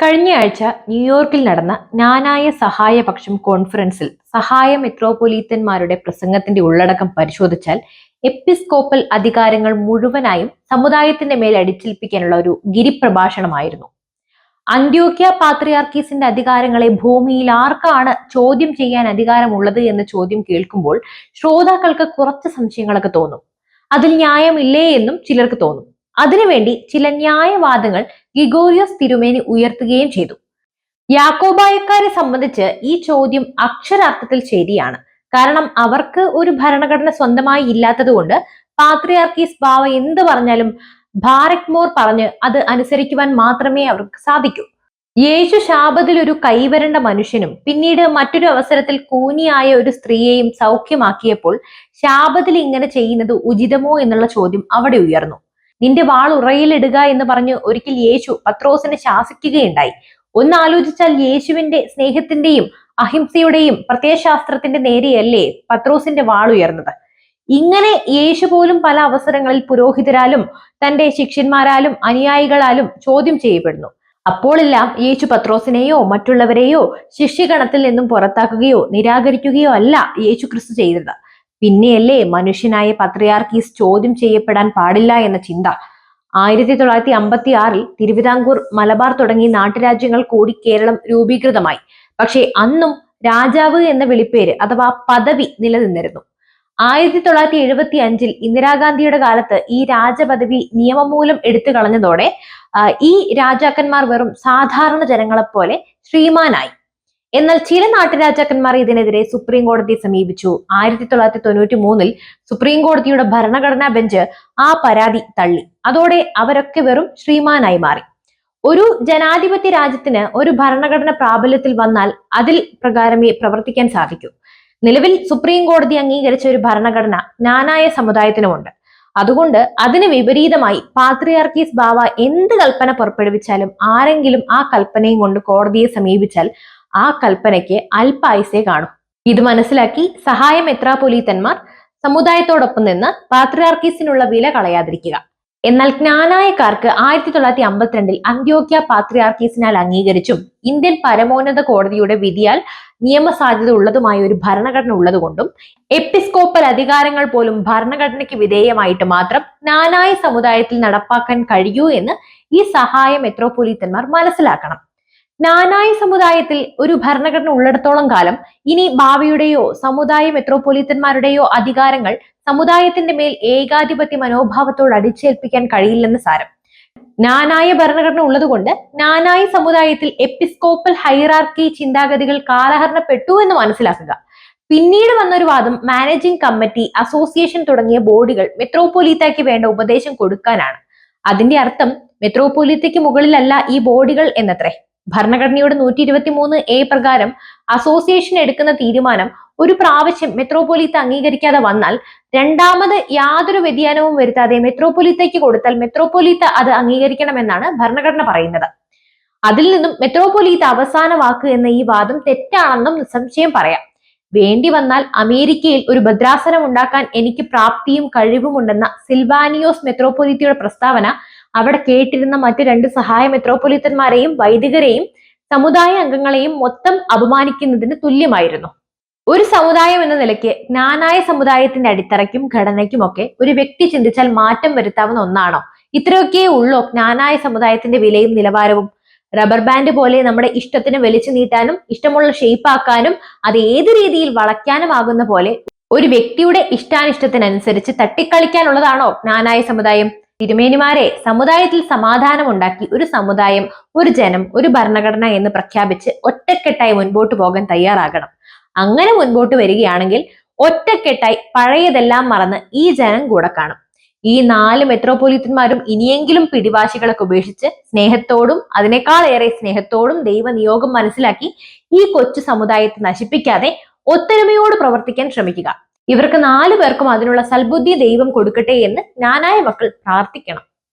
കഴിഞ്ഞയാഴ്ച ന്യൂയോർക്കിൽ നടന്ന ജ്ഞാനായ സഹായപക്ഷം കോൺഫറൻസിൽ സഹായ മെത്രോപൊലീത്തന്മാരുടെ പ്രസംഗത്തിന്റെ ഉള്ളടക്കം പരിശോധിച്ചാൽ എപ്പിസ്കോപ്പൽ അധികാരങ്ങൾ മുഴുവനായും സമുദായത്തിന്റെ മേൽ അടിച്ചേൽപ്പിക്കാനുള്ള ഒരു ഗിരിപ്രഭാഷണമായിരുന്നു. അന്ത്യോക്യ പാത്രിയാർക്കീസിന്റെ അധികാരങ്ങളെ ഭൂമിയിൽ ആർക്കാണ് ചോദ്യം ചെയ്യാൻ അധികാരമുള്ളത് എന്ന ചോദ്യം കേൾക്കുമ്പോൾ ശ്രോതാക്കൾക്ക് കുറച്ച് സംശയങ്ങളൊക്കെ തോന്നും. അതിൽ ന്യായമില്ലേ എന്നും ചിലർക്ക് തോന്നും. അതിനുവേണ്ടി ചില ന്യായവാദങ്ങൾ ഗ്രിഗോറിയോസ് തിരുമേനി ഉയർത്തുകയും ചെയ്തു. യാക്കോബായക്കാരെ സംബന്ധിച്ച് ഈ ചോദ്യം അക്ഷരാർത്ഥത്തിൽ ശരിയാണ്. കാരണം അവർക്ക് ഒരു ഭരണഘടന സ്വന്തമായി ഇല്ലാത്തതുകൊണ്ട് പാത്രിയാർക്കീസ് ബാവ എന്ത് പറഞ്ഞാലും ബാരക്മോർ പറഞ്ഞ് അത് അനുസരിക്കുവാൻ മാത്രമേ അവർക്ക് സാധിക്കൂ. യേശു ശാബത്തിൽ ഒരു കൈവരണ്ട മനുഷ്യനും പിന്നീട് മറ്റൊരു അവസരത്തിൽ കൂനിയായ ഒരു സ്ത്രീയെയും സൗഖ്യമാക്കിയപ്പോൾ ശാബത്തിൽ ഇങ്ങനെ ചെയ്യുന്നത് ഉചിതമോ എന്നുള്ള ചോദ്യം അവിടെ ഉയർന്നു. നിന്റെ വാൾ ഉറയിലിടുക എന്ന് പറഞ്ഞ് ഒരിക്കൽ യേശു പത്രോസിനെ ശാസിക്കുകയുണ്ടായി. ഒന്നാലോചിച്ചാൽ യേശുവിന്റെ സ്നേഹത്തിന്റെയും അഹിംസയുടെയും പ്രത്യയശാസ്ത്രത്തിന്റെ നേരെയല്ലേ പത്രോസിന്റെ വാൾ ഉയർന്നത്. ഇങ്ങനെ യേശു പോലും പല അവസരങ്ങളിൽ പുരോഹിതരാലും തന്റെ ശിഷ്യന്മാരാലും അനുയായികളാലും ചോദ്യം ചെയ്യപ്പെടുന്നു. അപ്പോഴെല്ലാം യേശു പത്രോസിനെയോ മറ്റുള്ളവരെയോ ശിഷ്യഗണത്തിൽ നിന്നും പുറത്താക്കുകയോ നിരാകരിക്കുകയോ അല്ല യേശു ക്രിസ്തു ചെയ്തത്. പിന്നെയല്ലേ മനുഷ്യനായ പത്രിയാർക്കീസ് ചോദ്യം ചെയ്യപ്പെടാൻ പാടില്ല എന്ന ചിന്ത. 1956 തിരുവിതാംകൂർ, മലബാർ തുടങ്ങി നാട്ടുരാജ്യങ്ങൾ കൂടി കേരളം രൂപീകൃതമായി. പക്ഷേ അന്നും രാജാവ് എന്ന വിളിപ്പേര് അഥവാ പദവി നിലനിന്നിരുന്നു. 1975 ഇന്ദിരാഗാന്ധിയുടെ കാലത്ത് ഈ രാജപദവി നിയമം മൂലം എടുത്തു കളഞ്ഞതോടെ ഈ രാജാക്കന്മാർ വെറും സാധാരണ ജനങ്ങളെപ്പോലെ ശ്രീമാനായി. എന്നാൽ ചില നാട്ടുരാജാക്കന്മാർ ഇതിനെതിരെ സുപ്രീം കോടതിയെ സമീപിച്ചു. 1993 സുപ്രീം കോടതിയുടെ ഭരണഘടനാ ബെഞ്ച് ആ പരാതി തള്ളി. അതോടെ അവരൊക്കെ വെറും ശ്രീമാനായി മാറി. ഒരു ജനാധിപത്യ രാജ്യത്തിന് ഒരു ഭരണഘടന പ്രാബല്യത്തിൽ വന്നാൽ അതിൽ പ്രകാരമേ പ്രവർത്തിക്കാൻ സാധിക്കൂ. നിലവിൽ സുപ്രീം കോടതി അംഗീകരിച്ച ഒരു ഭരണഘടന ജ്ഞാനായ സമുദായത്തിനുമുണ്ട്. അതുകൊണ്ട് അതിന് വിപരീതമായി പാത്രിയാർക്കീസ് ബാവ എന്ത് കൽപ്പന പുറപ്പെടുവിച്ചാലും ആരെങ്കിലും ആ കൽപ്പനയും കൊണ്ട് കോടതിയെ സമീപിച്ചാൽ ആ കൽപ്പനയ്ക്ക് അല്പായുസേ കാണും. ഇത് മനസ്സിലാക്കി സഹായ മെത്രാപൊലീത്തന്മാർ സമുദായത്തോടൊപ്പം നിന്ന് പാത്രിയാർക്കീസിനുള്ള വില കളയാതിരിക്കുക. എന്നാൽ ജ്ഞാനായക്കാർക്ക് 1952 അന്ത്യോക്യ പാത്രിയാർക്കീസിനാൽ അംഗീകരിച്ചും ഇന്ത്യൻ പരമോന്നത കോടതിയുടെ വിധിയാൽ നിയമസാധ്യത ഉള്ളതുമായ ഒരു ഭരണഘടന ഉള്ളതുകൊണ്ടും എപ്പിസ്കോപ്പൽ അധികാരങ്ങൾ പോലും ഭരണഘടനയ്ക്ക് വിധേയമായിട്ട് മാത്രം ജ്ഞാനായ സമുദായത്തിൽ നടപ്പാക്കാൻ കഴിയൂ എന്ന് ഈ സഹായ മെത്രോപൊലീത്തന്മാർ മനസ്സിലാക്കണം. ജ്ഞാനായ സമുദായത്തിൽ ഒരു ഭരണഘടന ഉള്ളിടത്തോളം കാലം ഇനി ഭാവിയുടെയോ സമുദായ മെത്രോപൊലീത്തന്മാരുടെയോ അധികാരങ്ങൾ സമുദായത്തിന്റെ മേൽ ഏകാധിപത്യ മനോഭാവത്തോട് അടിച്ചേൽപ്പിക്കാൻ കഴിയില്ലെന്ന് സാരം. ജ്ഞാനായ ഭരണഘടന ഉള്ളതുകൊണ്ട് ജ്ഞാനായ സമുദായത്തിൽ എപ്പിസ്കോപ്പൽ ഹൈറാർക്കി ചിന്താഗതികൾ കാലഹരണപ്പെട്ടു എന്ന് മനസ്സിലാക്കുക. പിന്നീട് വന്നൊരു വാദം മാനേജിംഗ് കമ്മിറ്റി, അസോസിയേഷൻ തുടങ്ങിയ ബോഡികൾ മെത്രോപൊലീത്തയ്ക്ക് വേണ്ട ഉപദേശം കൊടുക്കാനാണ്. അതിന്റെ അർത്ഥം മെത്രോപൊലീത്തയ്ക്ക് മുകളിലല്ല ഈ ബോഡികൾ എന്നത്രേ. ഭരണഘടനയുടെ 123A പ്രകാരം അസോസിയേഷൻ എടുക്കുന്ന തീരുമാനം ഒരു പ്രാവശ്യം മെത്രോപൊലീത്ത അംഗീകരിക്കാതെ വന്നാൽ രണ്ടാമത് യാതൊരു വ്യതിയാനവും വരുത്താതെ മെത്രോപൊലീത്തയ്ക്ക് കൊടുത്താൽ മെത്രോപൊലീത്ത അത് അംഗീകരിക്കണമെന്നാണ് ഭരണഘടന പറയുന്നത്. അതിൽ നിന്നും മെത്രോപൊലീത്ത അവസാന വാക്ക് എന്ന ഈ വാദം തെറ്റാണെന്നും നിസ്സംശയം പറയാം. വേണ്ടി വന്നാൽ അമേരിക്കയിൽ ഒരു ഭദ്രാസനം ഉണ്ടാക്കാൻ എനിക്ക് പ്രാപ്തിയും കഴിവുമുണ്ടെന്ന സിൽവാനിയോസ് മെത്രോപൊലീത്തയുടെ പ്രസ്താവന അവിടെ കേട്ടിരുന്ന മറ്റു 2 സഹായ മെത്രോപൊലീത്തന്മാരെയും വൈദികരെയും സമുദായ അംഗങ്ങളെയും മൊത്തം അപമാനിക്കുന്നതിന് തുല്യമായിരുന്നു. ഒരു സമുദായം എന്ന നിലയ്ക്ക് ജ്ഞാനായ സമുദായത്തിന്റെ അടിത്തറയ്ക്കും ഘടനയ്ക്കുമൊക്കെ ഒരു വ്യക്തി ചിന്തിച്ചാൽ മാറ്റം വരുത്താവുന്ന ഒന്നാണോ? ഇത്രയൊക്കെ ഉള്ളോ ജ്ഞാനായ സമുദായത്തിന്റെ വിലയും നിലവാരവും? റബ്ബർ ബാൻഡ് പോലെ നമ്മുടെ ഇഷ്ടത്തിന് വലിച്ചു നീട്ടാനും ഇഷ്ടമുള്ള ഷേപ്പാക്കാനും അത് ഏത് രീതിയിൽ വളയ്ക്കാനും ആകുന്ന പോലെ ഒരു വ്യക്തിയുടെ ഇഷ്ടാനിഷ്ടത്തിനനുസരിച്ച് തട്ടിക്കളിക്കാനുള്ളതാണോ ജ്ഞാനായ സമുദായം? തിരുമേനിമാരെ, സമുദായത്തിൽ സമാധാനം ഉണ്ടാക്കി ഒരു സമുദായം, ഒരു ജനം, ഒരു ഭരണഘടന എന്ന് പ്രഖ്യാപിച്ച് ഒറ്റക്കെട്ടായി മുൻപോട്ട് പോകാൻ തയ്യാറാകണം. അങ്ങനെ മുൻപോട്ട് വരികയാണെങ്കിൽ ഒറ്റക്കെട്ടായി പഴയതെല്ലാം മറന്ന് ഈ ജനം കൂടെ കാണും. ഈ 4 മെത്രോപൊലീത്തന്മാരും ഇനിയെങ്കിലും പിടിവാശികളൊക്കെ ഉപേക്ഷിച്ച് സ്നേഹത്തോടും അതിനേക്കാൾ ഏറെ സ്നേഹത്തോടും ദൈവനിയോഗം മനസ്സിലാക്കി ഈ കൊച്ചു സമുദായത്തെ നശിപ്പിക്കാതെ ഒത്തൊരുമയോട് പ്രവർത്തിക്കാൻ ശ്രമിക്കുക. ഇവർക്ക് 4 പേർക്കും അതിനുള്ള സൽബുദ്ധി ദൈവം കൊടുക്കട്ടെ എന്ന് ജ്ഞാനായ മക്കൾ പ്രാർത്ഥിക്കണം.